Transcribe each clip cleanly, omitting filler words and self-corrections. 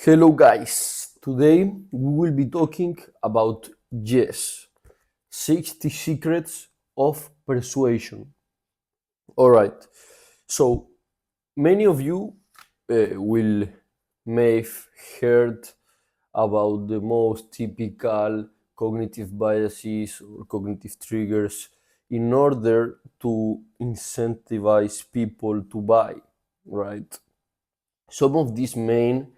Hello, guys. Today we will be talking about yes, 60 secrets of persuasion. All right. So many of you will may have heard about the most typical cognitive biases or cognitive triggers in order to incentivize people to buy, right? Some of these main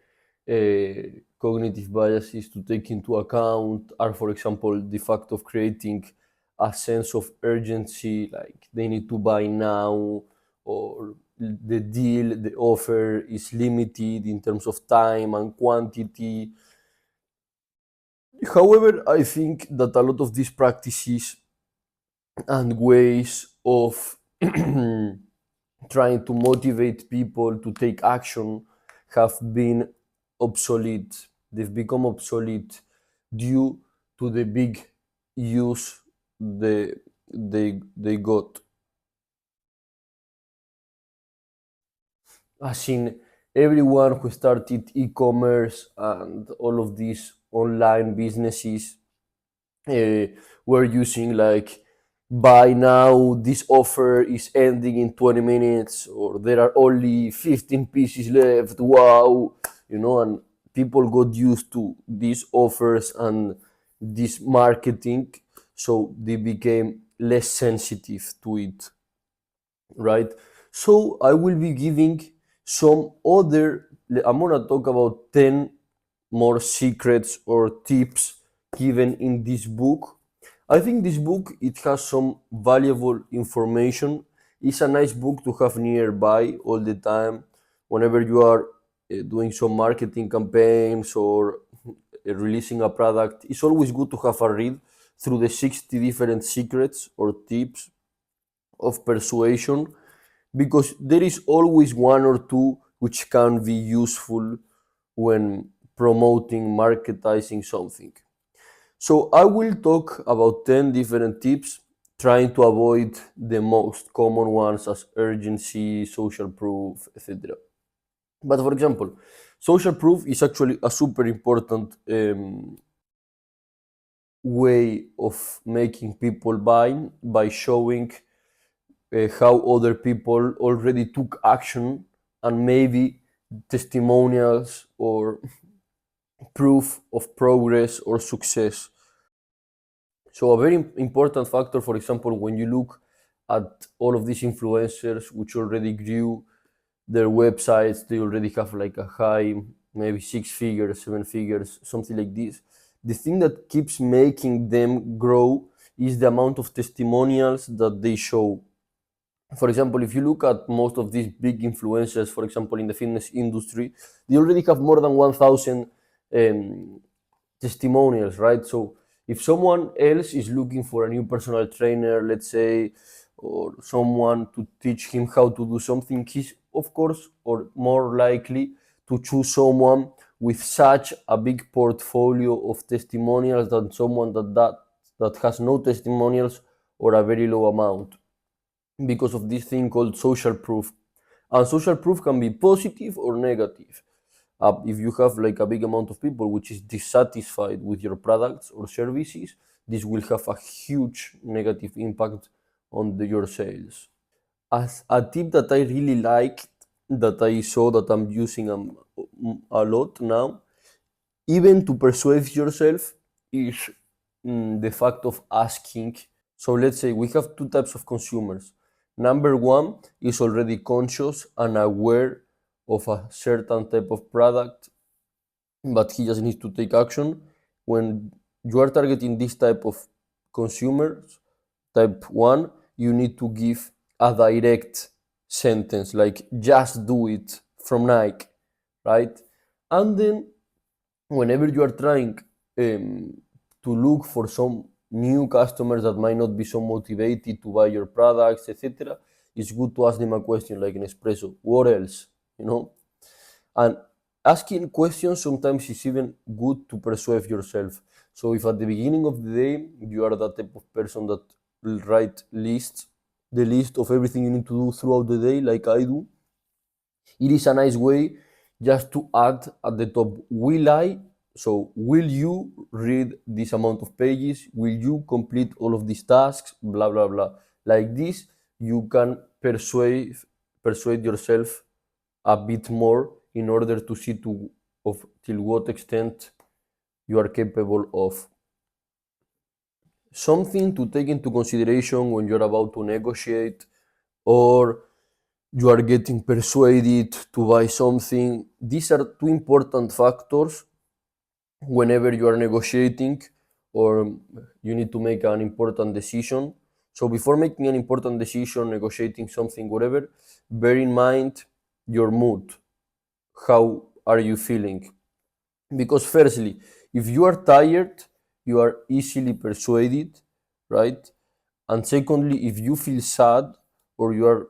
cognitive biases to take into account are, for example, the fact of creating a sense of urgency, like they need to buy now, or the deal, the offer is limited in terms of time and quantity. However, I think that a lot of these practices and ways of trying to motivate people to take action have been obsolete. They've become obsolete due to the big use they got. As in, everyone who started e-commerce and all of these online businesses uh, were using like buy now, this offer is ending in 20 minutes, or there are only 15 pieces left, wow, and people got used to these offers and this marketing, so they became less sensitive to it, right? So I will be giving some other, I'm gonna talk about 10 more secrets or tips given in this book. I think this book, it has some valuable information. It's a nice book to have nearby all the time whenever you are doing some marketing campaigns or releasing a product. It's always good to have a read through the 60 different secrets or tips of persuasion, because there is always one or two which can be useful when promoting, marketizing something. So I will talk about 10 different tips, trying to avoid the most common ones as urgency, social proof, etc. But for example, social proof is actually a super important way of making people buy by showing how other people already took action, and maybe testimonials or proof of progress or success. So a very important factor, for example, when you look at all of these influencers which already grew their websites, they already have like a high, maybe 6 figures, 7 figures, something like this. The thing that keeps making them grow is the amount of testimonials that they show. For example, if you look at most of these big influencers, for example, in the fitness industry, they already have more than 1,000 testimonials, right? So if someone else is looking for a new personal trainer, let's say, or someone to teach him how to do something, he's of course or more likely to choose someone with such a big portfolio of testimonials than someone that has no testimonials or a very low amount, because of this thing called social proof. And social proof can be positive or negative. If you have like a big amount of people which is dissatisfied with your products or services, this will have a huge negative impact on your sales. As a tip that I really liked, that I saw that I'm using a lot now, even to persuade yourself, is the fact of asking. So let's say we have two types of consumers. Number one is already conscious and aware of a certain type of product, but he just needs to take action. When you are targeting this type of consumers, type one, you need to give a direct sentence like just do it from Nike, right? And then whenever you are trying to look for some new customers that might not be so motivated to buy your products, etc., it's good to ask them a question like an espresso. What else? You know? And asking questions sometimes is even good to persuade yourself. So if at the beginning of the day you are that type of person that will write lists, the list of everything you need to do throughout the day, like I do, it is a nice way just to add at the top, will I? So, will you read this amount of pages? Will you complete all of these tasks? Blah blah blah. Like this, you can persuade yourself a bit more in order to see to of till what extent you are capable of. Something to take into consideration when you're about to negotiate or you are getting persuaded to buy something. These are two important factors whenever you are negotiating or you need to make an important decision. So before making an important decision, negotiating something, whatever, bear in mind your mood. How are you feeling? Because firstly, if you are tired, you are easily persuaded, right? And secondly, if you feel sad or you are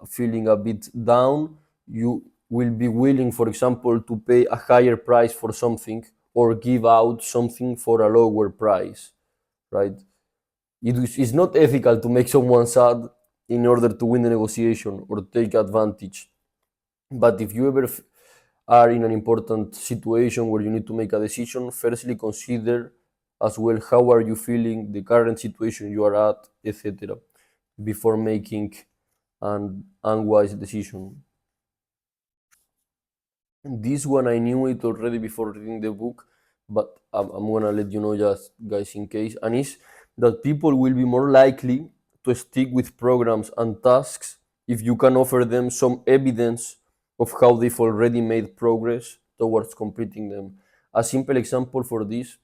feeling a bit down, you will be willing, for example, to pay a higher price for something or give out something for a lower price, right? It's not ethical to make someone sad in order to win the negotiation or take advantage. But if you ever are in an important situation where you need to make a decision, firstly consider as well how are you feeling, the current situation you are at, etc., before making an unwise decision. This one I knew it already before reading the book, but I'm gonna let you know just guys in case. And is that people will be more likely to stick with programs and tasks if you can offer them some evidence of how they've already made progress towards completing them. A simple example for this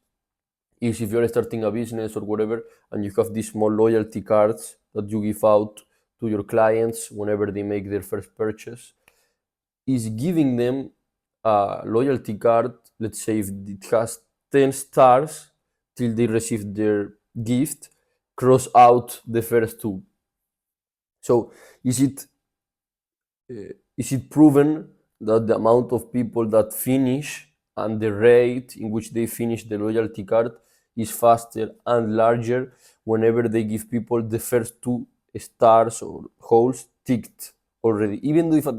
is if you're starting a business or whatever and you have these small loyalty cards that you give out to your clients whenever they make their first purchase, is giving them a loyalty card. Let's say if it has 10 stars till they receive their gift, cross out the first two. So is it is it proven that the amount of people that finish and the rate in which they finish the loyalty card is faster and larger whenever they give people the first two stars or holes ticked already, even though if at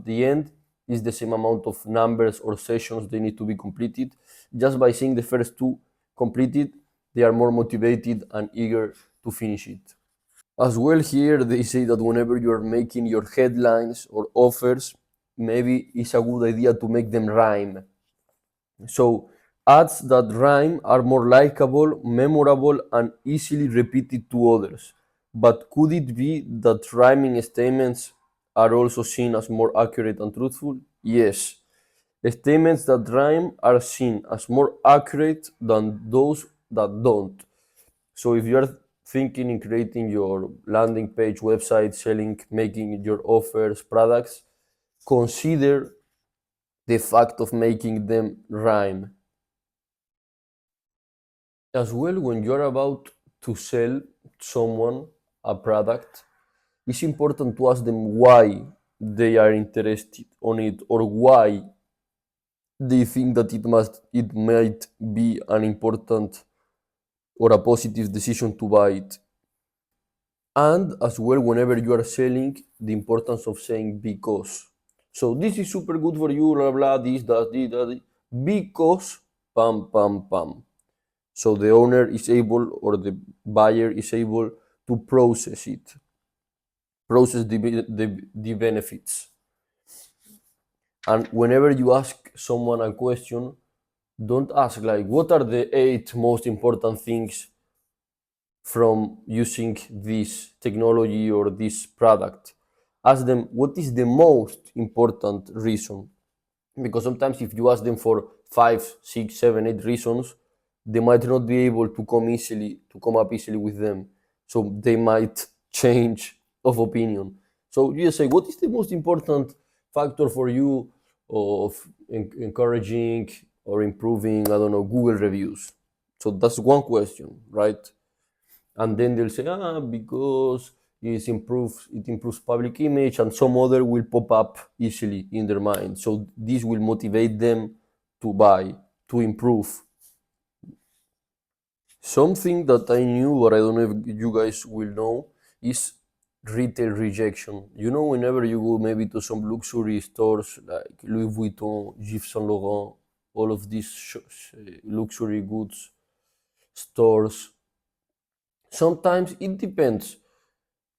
the end is the same amount of numbers or sessions they need to be completed, just by seeing the first two completed, they are more motivated and eager to finish it. As well, here they say that whenever you are making your headlines or offers, maybe it's a good idea to make them rhyme. So, ads that rhyme are more likable, memorable, and easily repeated to others. But could it be that rhyming statements are also seen as more accurate and truthful? Yes. Statements that rhyme are seen as more accurate than those that don't. So if you're thinking in creating your landing page, website, selling, making your offers, products, consider the fact of making them rhyme. As well, when you're about to sell someone a product, it's important to ask them why they are interested on it or why they think that it might be an important or a positive decision to buy it. And as well, whenever you are selling, the importance of saying because. So this is super good for you, blah blah, this, that, because pam pam pam. So the owner is able or the buyer is able to process it, process the benefits. And whenever you ask someone a question, don't ask like what are the eight most important things from using this technology or this product. Ask them what is the most important reason. Because sometimes if you ask them for five, six, seven, eight reasons, they might not be able to come up easily with them. So they might change of opinion. So you just say, what is the most important factor for you of encouraging or improving, I don't know, Google reviews? So that's one question, right? And then they'll say because it improves public image, and some other will pop up easily in their mind, so this will motivate them to buy, to improve. Something that I knew but I don't know if you guys will know is retail rejection. You know, whenever you go maybe to some luxury stores like Louis Vuitton, Yves Saint Laurent, all of these luxury goods stores, sometimes it depends.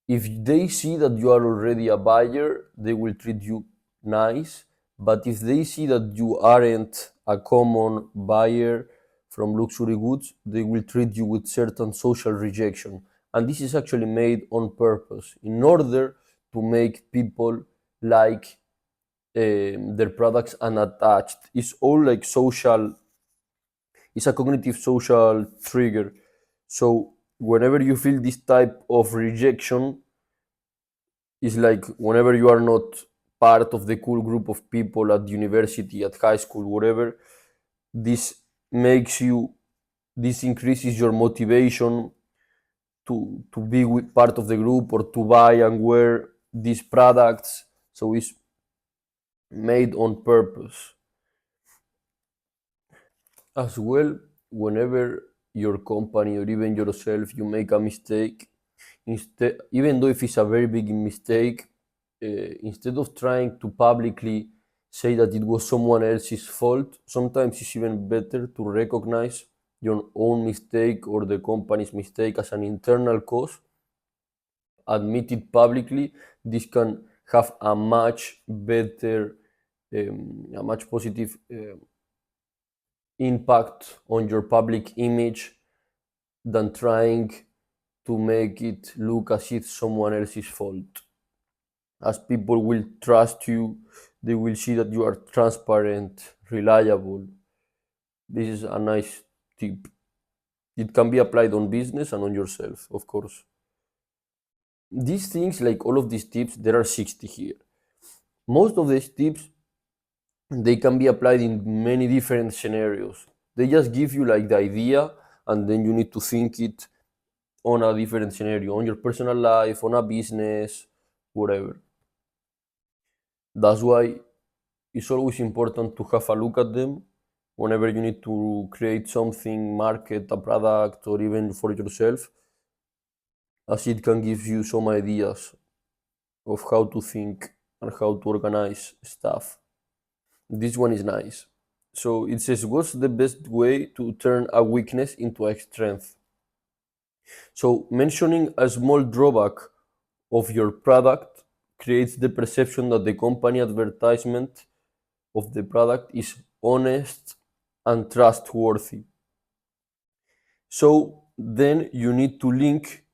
If they see that you are already a buyer, they will treat you nice. But if they see that you aren't a common buyer from luxury goods, they will treat you with certain social rejection. And this is actually made on purpose in order to make people like their products unattached. It's all like social, it's a cognitive social trigger. So whenever you feel this type of rejection, it's like whenever you are not part of the cool group of people at university, at high school, whatever, this makes you, this increases your motivation to be with part of the group or to buy and wear these products. So it's made on purpose. As well, whenever your company or even yourself you make a mistake, instead, even though if it's a very big mistake, instead of trying to publicly say that it was someone else's fault, sometimes it's even better to recognize your own mistake or the company's mistake as an internal cause, admit it publicly. This can have a much better, a much positive impact on your public image than trying to make it look as if someone else's fault. As people will trust you, they will see that you are transparent, reliable. This is a nice tip. It can be applied on business and on yourself, of course. These things, like all of these tips, there are 60 here. Most of these tips, they can be applied in many different scenarios. They just give you like the idea, and then you need to think it on a different scenario, on your personal life, on a business, whatever. That's why it's always important to have a look at them whenever you need to create something, market a product, or even for yourself, as it can give you some ideas of how to think and how to organize stuff. This one is nice. So it says, what's the best way to turn a weakness into a strength? So mentioning a small drawback of your product creates the perception that the company advertisement of the product is honest and trustworthy. So then you need to link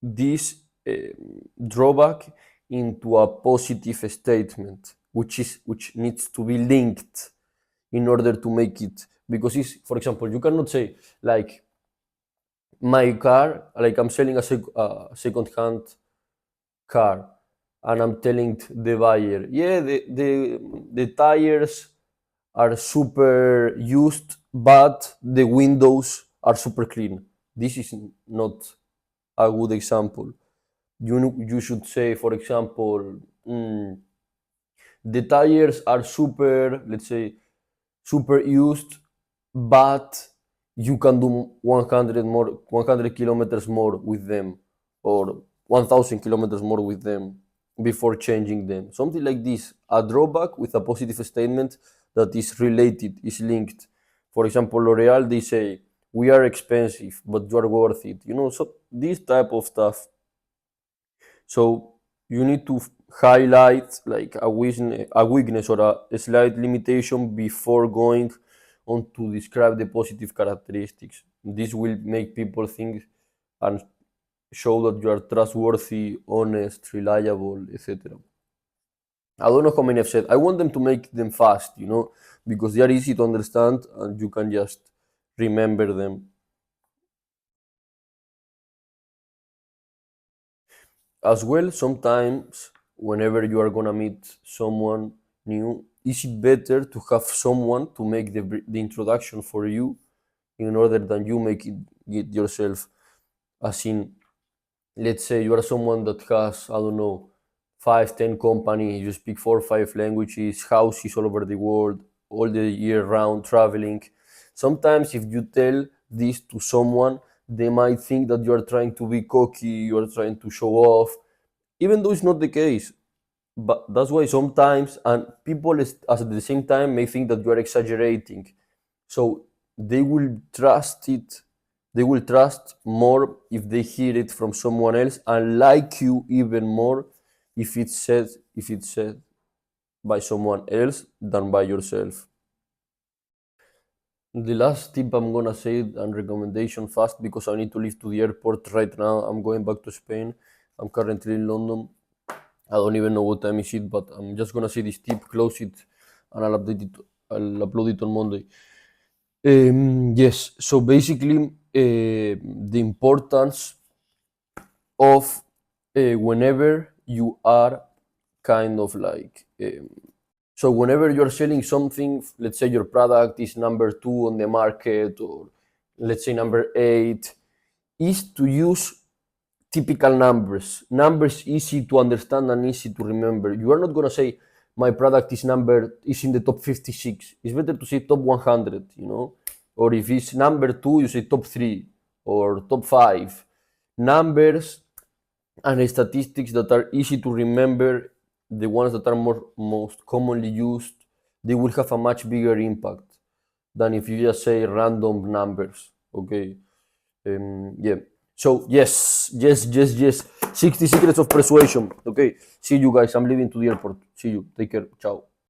this drawback into a positive statement, which needs to be linked in order to make it, because it's, for example, you cannot say like my car, like I'm selling a second hand car, and I'm telling the buyer, yeah, the tires are super used, but the windows are super clean. This is not a good example. You should say, for example, the tires are super, let's say, super used, but you can do 100 kilometers more with them, or 1,000 kilometers more with them before changing them. Something like this, a drawback with a positive statement that is related, is linked. For example, L'Oreal, they say, we are expensive, but you are worth it. You know, so this type of stuff. So you need to highlight like a weakness or a slight limitation before going on to describe the positive characteristics. This will make people think and show that you are trustworthy, honest, reliable, etc. I don't know how many I've said. I want them to make them fast, you know, because they are easy to understand and you can just remember them. As well, sometimes whenever you are gonna meet someone new, is it better to have someone to make the introduction for you in order than you make it yourself? As in, let's say you are someone that has, I don't know, 5, 10 companies, you speak 4 or 5 languages, houses all over the world, all the year round traveling. Sometimes if you tell this to someone, they might think that you are trying to be cocky, you are trying to show off, even though it's not the case. But that's why sometimes, and people at the same time may think that you are exaggerating. So they will trust it. They will trust more if they hear it from someone else, and like you even more if it's said by someone else than by yourself. The last tip I'm gonna say and recommendation fast because I need to leave to the airport right now. I'm going back to Spain. I'm currently in London. I don't even know what time is it, but I'm just gonna say this tip, close it, and I'll update it. I'll upload it on Monday. Yes. So basically, the importance of whenever you are kind of like so whenever you're selling something, let's say your product is number two on the market, or let's say number eight, is to use typical numbers easy to understand and easy to remember. You are not going to say my product is in the top 56. It's better to say top 100, or if it's number two, you say top 3 or top 5. Numbers and statistics that are easy to remember, the ones that are most commonly used, they will have a much bigger impact than if you just say random numbers. Okay. Yeah. So yes, yes, yes, yes. 60 secrets of persuasion. Okay. See you guys. I'm leaving to the airport. See you. Take care. Ciao.